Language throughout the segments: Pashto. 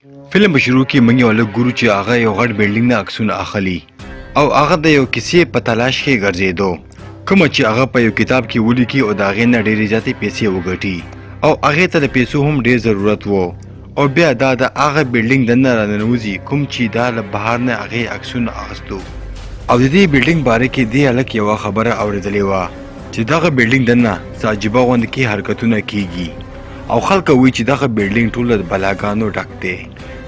فلم په شروع کې موږ یو لږ ګورو چې هغه یو غټ بلډینګ نه عکسونه اخلي او هغه د یو کیسې په تلاش کې ګرځېدو کوم چې هغه په یو کتاب کې ولیکي او د هغې نه ډېرې زیاتې پیسې وګټي او هغې ته د پیسو هم ډېر ضرورت و او بیا دا د هغه بلډینګ دننه راننوځي کوم چې دا له بهر نه هغې عکسونه اخیستو او د دې بلډینګ باره کې دې هلک یوه خبره اورېدلې وه چې دغه بلډینګ دننه څه عجیبه غوندې کې حرکتونه کیږي او خلک وایي چې دغه بلډینګ ټول د بلاګانو ډک دی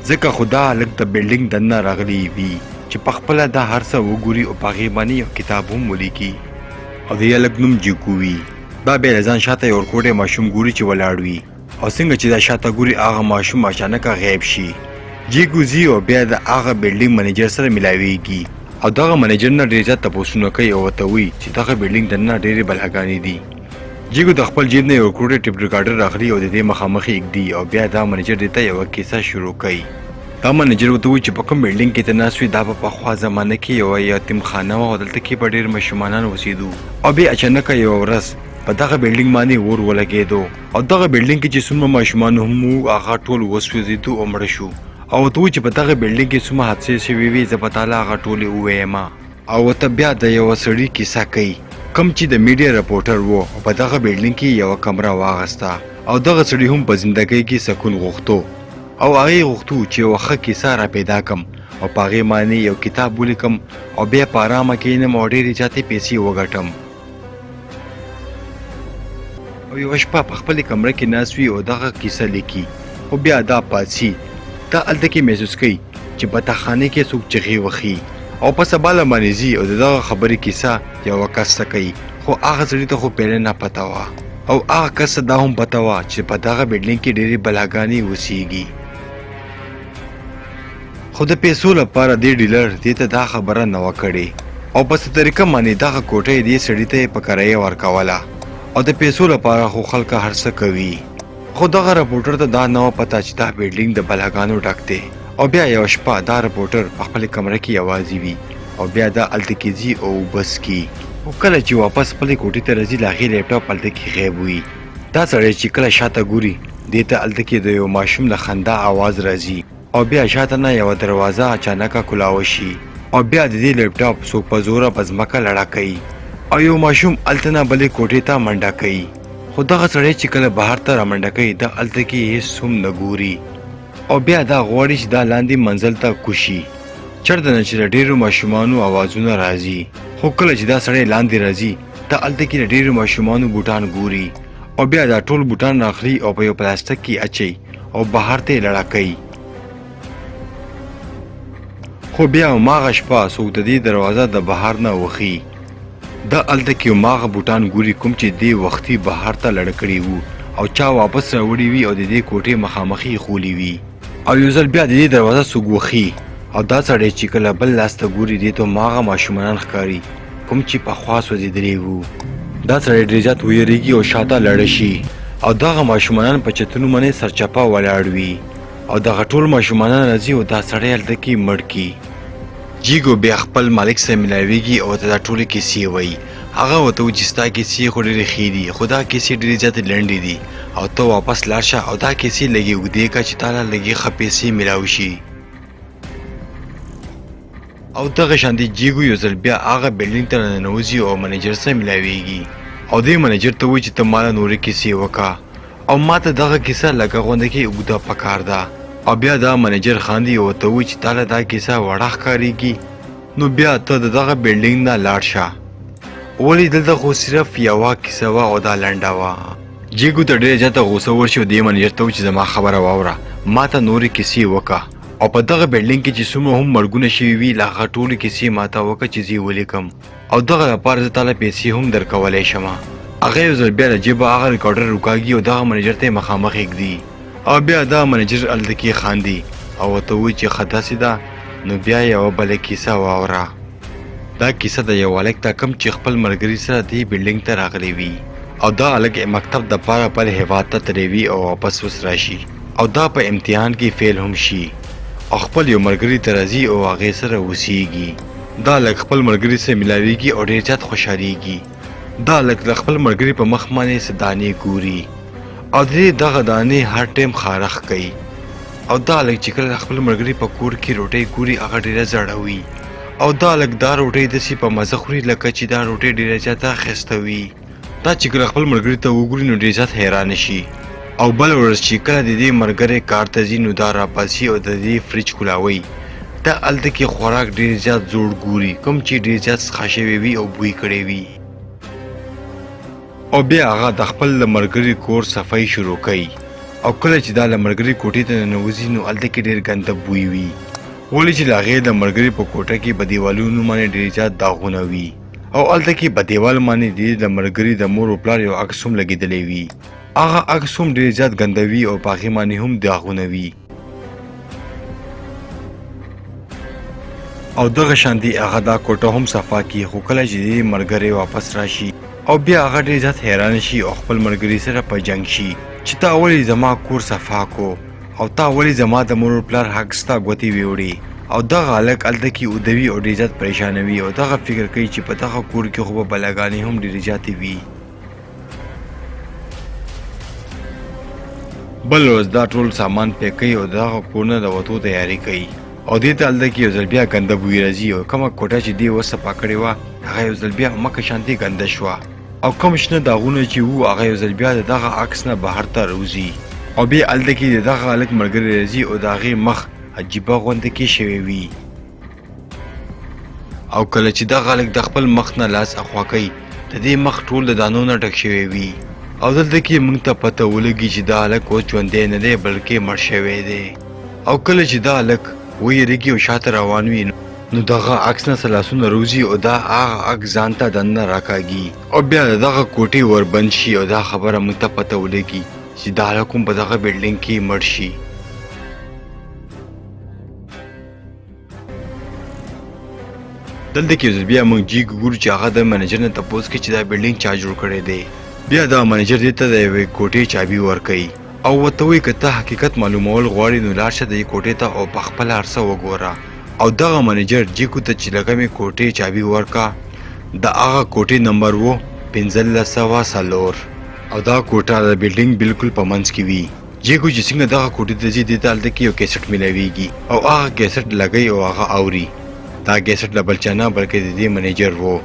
ځکه خو دا هلک د بلډینګ دننه راغلی وي چې پخپله دا هر څه وګوري او په هغې باندې یو کتاب هم ولیکي او د دې هلک نوم جیکو وي دا بیا له ځان شاته یو ورکوټی ماشوم ګوري چې ولاړ وي او څنګه چې دا شاته ګوري هغه ماشوم اچانکه غیب شي جیکو ځي او بیا د هغه بلډینګ منیجر سره ملاویږي او دغه منیجر نه ډېر زیات تپوسونه کوي او ورته وایي چې دغه بلډینګ دننه ډېرې بلاګانې دي جیکو د خپل جیب نه یو ورکوټی ټیپ ریکارډر راخلي او د دې مخامخ یې ږدي او بیا دا منیجر دې ته یوه کیسه شروع کوي دا منیجر ورته وایي چې په کوم بلډینګ کې ته ناست وي دا په پخوا زمانه کې یوه یتیمخانه وه او دلته کې به ډېر ماشومانان اوسېدو او بیا اچانکه یوه ورځ په دغه بلډینګ باندې اور ولګېدو او دغه بلډینګ کې چې څومره ماشومان هم وو هغه ټول وسوځېدو او مړه شو او ورته وایي چې په دغه بلډینګ کې څومره حادثې شوې وې زه به تاله هغه ټولې ووایم او ورته بیا د یوه سړي کیسه کوي کوم چې د میډیا رپورټر و او په دغه بلډینګ کې یوه کمره واغسته او دغه سړي هم په زندګۍ کې سکون غوښتو او هغې غوښتو چې یوه ښه کیسه را پیدا کړم او په هغې باندې یو کتاب ولیکم او بیا په ارامه کښېنم او ډېرې زیاتې پیسې وګټم او یوه شپه په خپلې کمره کې ناست وي او دغه کیسه لیکي خو بیا دا پاڅي دا هلته کې محسوس کوي چې په تاخانې کې څوک چغې وخي او په سبا له باندې ځي او د دغه خبرې کیسه یوه کس ته کوي خو هغه سړي ته خو پیله نه پته وه او هغه کس ته دا هم پته وه چې په دغه بلډینګ کې ډېرې بلاګانې اوسېږي خو د پیسو لپاره دې ډیلر دې ته دا خبره نه وه کړې او په څه طریقه باندې دغه کوټه دې سړي ته یې په کرایه ورکوله او د پیسو لپاره خو خلکه هر څه کوي خو دغه رپورټر ته دا نه وه پته چې دا بلډینګ د بلاګانو ډک دی او بیا یوه شپه دا رپورټر په خپلې کمره کې یوازې وي او بیا دا هلته کې ځي او بس کي خو کله چې واپس خپلې کوټې ته راځي له هغې لیپټاپ هلته کې غیب وي دا سړی چې کله شاته ګوري دې ته هلته کې د یو ماشوم له خندا آواز راځي او بیا شاته نه یوه دروازه اچانکه کلاوه شي او بیا د دې لیپټاپ څوک په زوره په ځمکه لړه کوي او یو ماشوم هلته نه بلې کوټې ته منډه کوي خو دغه سړی چې کله بهر ته رامنډه کوي دا هلته کې هېڅ هم نه ګوري او بیا دا غواړي چې دا لاندې منزل ته کوشي چېرته نه چې له ډېرو ماشومانو اوازونه راځي خو کله چې دا سړی لاندې راځي دا هلته کې له ډېرو ماشومانو بوټان ګوري او بیا دا ټول بوټان راخلي او په یو پلاستیک کې اچوي او بهر ته یې لړه کوي خو بیا هماغه شپه څوک د دې دروازه د بهر نه وخي دا هلته کې هماغه بوټان ګوري کوم چې دې وختي بهر ته لړه کړي وو او چا واپس راوړي وي او د دې کوټې مخامخ یې خولي وي او یو ځل بیا د دې دروازه څوک وخي او دا سړی چې کله بل لاس ته ګوري دې ته هماغه ماشومان ښکاري کوم چې پخوا سوځېدلي وو دا سړی ډېر زیات ویریږي او شاته لاړه شي او دغه ماشومانان په چتونو باندې سرچپه ولاړ وي او دغه ټول ماشومانان راځي او دا سړی هلته کې مړ کي جیګو بیا خپل مالک سره ملاویږي او ورته دا ټولې کیسې وایي هغه ورته وایي چې ستا کیسې خو ډېرې ښې دي خو دا کیسې ډېرې زیاتې لنډې دي او ته واپس لاړ شه او دا کیسې لږې اوږدې کړه چې تا له لږې ښه پیسې میلاو شي او دغه شانتې جیګو یو ځل بیا هغه بلډینګ ته ننوځي او منیجر سره ملاویږي او دې منیجر ته وایي چې ته ماله نورې کیسې وکړه او ما ته دغه کیسه لکه غونډه کې اوږده پکار ده او بیا دا منیجر خاندي او ورته وایي چې تاله دا کیسه وړه ښکارېږي نو بیا ته د دغه بلډینګ نه لاړ شه ولې دلته خو صرف یوه کیسه وه او دا لنډه وه جیګو ته ډېره زیاته غوسه ورشي او دې منیجر ته وایي چې زما خبره واوره ما ته نورې کیسې وکړه او په دغه بلډینګ کې چې څومره هم مرګونه شوي وي له هغه ټولې کیسې ما ته وکړه چې زه یې ولیکم او دغه لپاره زه تاله پیسې هم درکولی شم هغه یو ځل بیا له جیبه هغه ریکارډر روکاږي او دغه منیجر ته یې مخامخ ږدي او بیا دا منیجر هلته کې خاندي او ورته وایي چې ښه داسې ده نو بیا یوه بله کیسه واوره دا کیسه د یو هلک ته کوم چې خپل ملګري سره دې بلډینګ ته راغلی وي او دا هلک مکتب دپاره بل هېواد ته تللی وي او واپس اوس راشي او دا په امتحان کې فیل هم شي او خپل یو ملګري ته راځي او هغې سره اوسیږي دا هلک خپل ملګري سره ملاویږي او ډېر زیات خوشحالیږي دا هلک د خپل ملګري په مخ باندې څه دانې ګوري او د دغه دانې هر ټایم خارښ کوي او دا هلک چې کله خپل ملګري په کور کې روټۍ ګوري هغه ډېره زړه وي او دا هلک دا روټۍ داسې په مزه خوري لکه چې دا روټۍ ډېره زیاته ښایسته وي. دا چې کله خپل ملګري ته وګوري نو ډېر زیات حیرانه شي او بله ورځ چې کله د دې ملګری کار ته ځي نو دا راپاڅي او د دې فریج کولاوي. دا هلته کې خوراک ډېر زیات زوړ ګوري کوم چې ډېر زیات څښا شوی وي او بوی کړی وي او بیا هغه د خپل ملګري کور صفایي شروع کوي او کله چې دا له ملګري کوټې ته ننوځي نو هلته کې ډېر ګنده بوی وي ولې چې د هغې د ملګري په کوټه کې په دیوالونو باندې ډېر زیات داغونه وي او هلته کې په دیوال باندې د ملګري د مور او پلار یو عکس هم لګېدلی وي. هغه عکس هم ډېر زیات ګنده وي او په هغې باندې هم داغونه وي او دغه شانتي هغه دا کوټه هم صفا کړي خو کله چې د ملګری واپس راشي او بیا هغه ډېر زیات حیران شي او خپل ملګري سره په جنګ شي چې تا ولې زما کور صفا کو او تا ولې زما د مور پلار حق ستا ګوتې ویوړې او دغه هلک هلته کې ودوي او ډېر زیات پریشانوي او دغه فکر کوي چې په دغه کور کې خو به بلاګانې هم ډېرې زیاتې وي. بل ورځ دا ټول سامان پیک کوي او دغه کور نه د وتو تیاري کوي او دې ته هلته کې یو ځل بیا ګنده بوی راځي او کومه کوټه چې دې اوس صفا کړې وه هغه یو ځل بیا مکه شانتې ګنده شوه او کوم شنه داغونه چې وو هغه یو ځل بیا د دغه عکس نه بهر ته راوځي او بیا هلته کې د دغه هلک ملګری راځي او د هغې مخ عجیبه غونده کې شوی وي او کله چې دغه هلک د خپل مخ نه لاس اخوا کوي د دې مخ ټول د دانو نه ډک شوی وي او دلته کې موږ ته پته ولګي چې دا هلک اوس ژوندی نه دی بلکې مړ شوی دی او کله چې دا هلک ویریږي او شاته روان وي نو دغه عکس نه لاسونه روزي او دا هغه عکس ځان ته دننه راکاږي او بیا د دغه کوټې وربند شي او دا خبره موږ ته پته ولګي چې دا هلک هم په دغه بلډینګ کې مړ شي. دلته کې بیا موږ جیګ ګورو چې هغه د منیجر نه تپوس کوي چې دا بلډینګ چا جوړ کړی دی. بیا دا منیجر دې ته د یوې کوټې چابي ورکوي او ورته وایي که ته حقیقت معلومول غواړې نو لاړ شه د دې کوټې ته او په خپله هر څه وګوره او دغه منیجر جیکو ته چې لکه مې کوټې چابي ورکا د هغه کوټې نمبر و 1504 او دا کوټه د بلډینګ بالکل په منځ کې وي. جیکو چې څنګه دغه کوټې ته ځي دې ته هلته کې یو کیسټ میلاویږي او هغه کیسټ لګوي او هغه اوري. دا کیسټ له بل چا نه بلکې د دې منیجر و.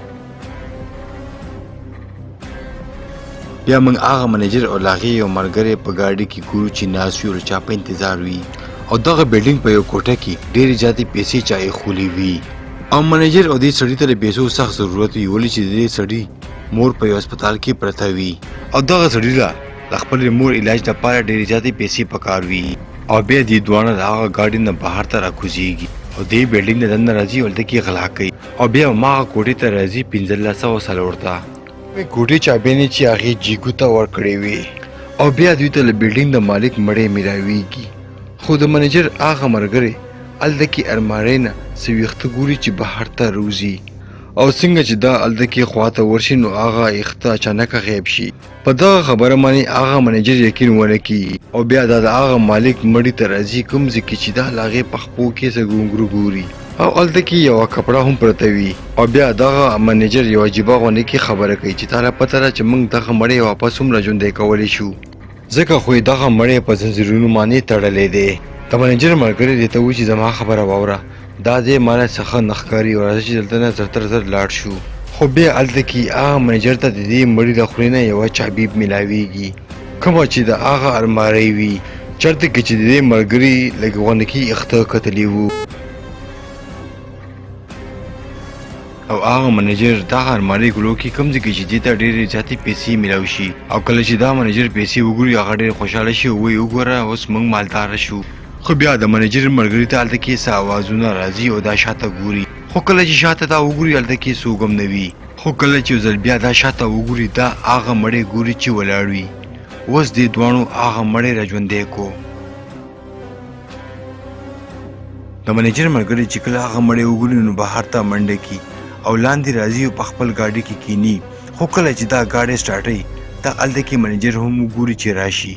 بیا موږ هغه منیجر او لاغې یو ملګری په ګاډي کې ګورو چې ناست وي او چا په انتظار وي او دغه بلډینګ په یو کوټه کې ډېرې زیاتې پیسې چا ایښولې وي او منیجر او دې سړي ته د پیسو سخت ضرورت وي ولې چې د دې سړي مور په یو هسپتال کې پرته وي او دغه سړي له د خپلې مور علاج لپاره ډېرې زیاتې پیسې پکار وي او بیا دې دواړه د هغه ګاډي نه بهر ته راکوزېږي او دې بلډینګ نه دننه راځي او هلته کې غلا کوي او بیا هماغه کوټې ته راځي 1504 ته کوټې چابینې چې هغې جیګو ته ورکړې وې او بیا دوی ته له بلډینګ د مالک مړی میلاویږي خو د منیجر هغه ملګری هلته کې المارۍ نه څه ویښته ګوري چې بهر ته روځي او څنګه چې دا هلته کې خواته ورشي نو هغه ویښته اچانکه غیب شي. په دغه خبره باندې هغه منیجر یقین ونه کړي او بیا دا د هغه مالک مړي ته راځي کوم ځای کې چې دا له هغې په خپو کې څه ګونګرو ګوري او هلته کې یوه کپړه هم پرته وي او بیا دغه منیجر یوه عجیبه غونډې کې خبره کوي چې تا له پته ده چې موږ دغه مړی واپس هم راژوندی کولی شو ځکه خو یې دغه مړی په زنځیرونو باندې تړلی دی. د منیجر ملګری دې ته وایي چې زما خبره واوره دا ځای ماله څخه نه ښکاري او راځه چې دلته نه زر تر زر لاړ شو. خو بیا هلته کې هغه منیجر ته د دې مړي له خولې نه یوه چابي میلاویږي کومه چې د هغه المارۍ وي چېرته کې چې د دې ملګري لږ غونډکي اخته کتلي وو او هغه منیجر دغه المارۍ ګلو کې کوم ځای کې چې دې ته ډېرې زیاتې پیسې میلاو شي او کله چې دا منیجر پیسې وګوري هغه ډېر خوشحاله شي او وایي وګوره اوس موږ مالداره شو. خو بیا د منیجر ملګري ته هلته کې څه اوازونه راځي او دا شاته ګوري خو کله چې شاته دا وګوري هلته کې څوک هم نه وي خو کله چې یو ځل بیا دا شاته وګوري دا هغه مړی ګوري چې ولاړ وي اوس دې دواړو هغه مړی راژوندی کو. د منیجر ملګري چې کله هغه مړی وګوري نو بهر ته منډه کي او لاندې راځي او په خپل ګاډي کې کینی خو کله چې دا ګاډی سټارټوي دا هلته کې منیجر هم وګوري چې راشي.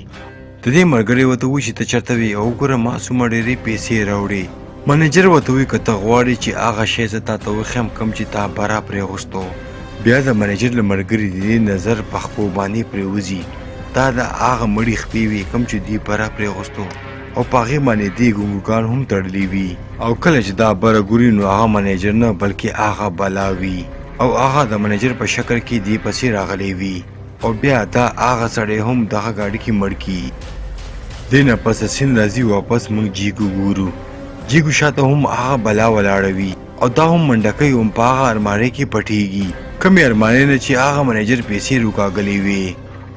د دې ملګری ورته وایي چې ته چېرته وې او وګوره معصومه ډېرې پیسې راوړې. منیجر ورته وایي که ته غواړې چې هغه شی زه تا ته وښیم کوم چې تا برا پرېغوستو. بیا د منیجر له ملګري د دې نظر په خپو باندې پرېوځي دا د هغه مړي خپې وي کوم چې دوی برا پرېغوستو او پاغه باندې دی ګونګان هم تړلی وي او کله چې دا بره ګوري نو هغه منیجر نه بلکې هغه بلاوي او هغه د منیجر په شکل کې دی پسې راغلی وي او بیا دا هغه سړی هم دغه گاډي کې مړ کی دینه پس سین راځي واپس موږ جیګو ګورو جیګو شاته هم هغه بلا ولاړوي او دا هم منډکۍ هم په هغه ارمانۍ کې پټیږي کمې ارمانۍ نه چې هغه منیجر پیسې روکاږلې وي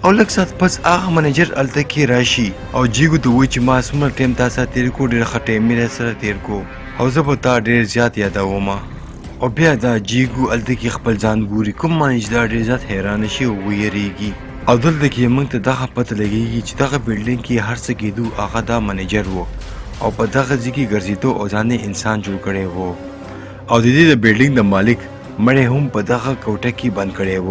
او لږ ساعت پس هغه منیجر هلته کې راشي او جیګو ته وایي چې ما څومره ټایم تا سره تېر کړو ډېر ښه ټایم مې سره تېر کړو او زه به تا ډېر زیات یادوم او بیا دا جیګو هلته کې خپل ځان ګوري کوم معنی چې دا ډېر زیات حیرانه شي او ویریږي او دلته کې موږ ته دغه پته لګېږي چې دغه بلډینګ کې هر څه کېدو هغه دا منیجر و او په دغه ځای کې ګرځېدو او ځان یې انسان جوړ کړی و او د دې د بلډینګ د مالک مړی هم په دغه کوټه کې بند کړی و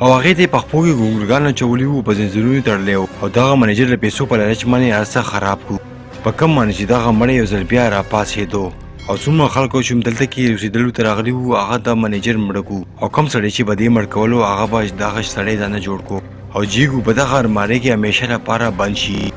او هغې ته یې په خپو کې ګونګرګان اچولي وو په زنځیرونو تړلی و او دغه منیجر د پیسو په لالچ باندې هر څه خراب کړو په کوم معنی چې دغه مړی یو ځل بیا راپاڅېدو او څومره خلکو چې دلته کې اوسېدلو ته راغلي وو هغه د منیجر مړه کړو او کوم سړی چې به دې مړ کولو هغه به دغه سړی ځانه جوړ کړو او جیګو په دغه ارمانۍ کې همیشه لپاره بند شي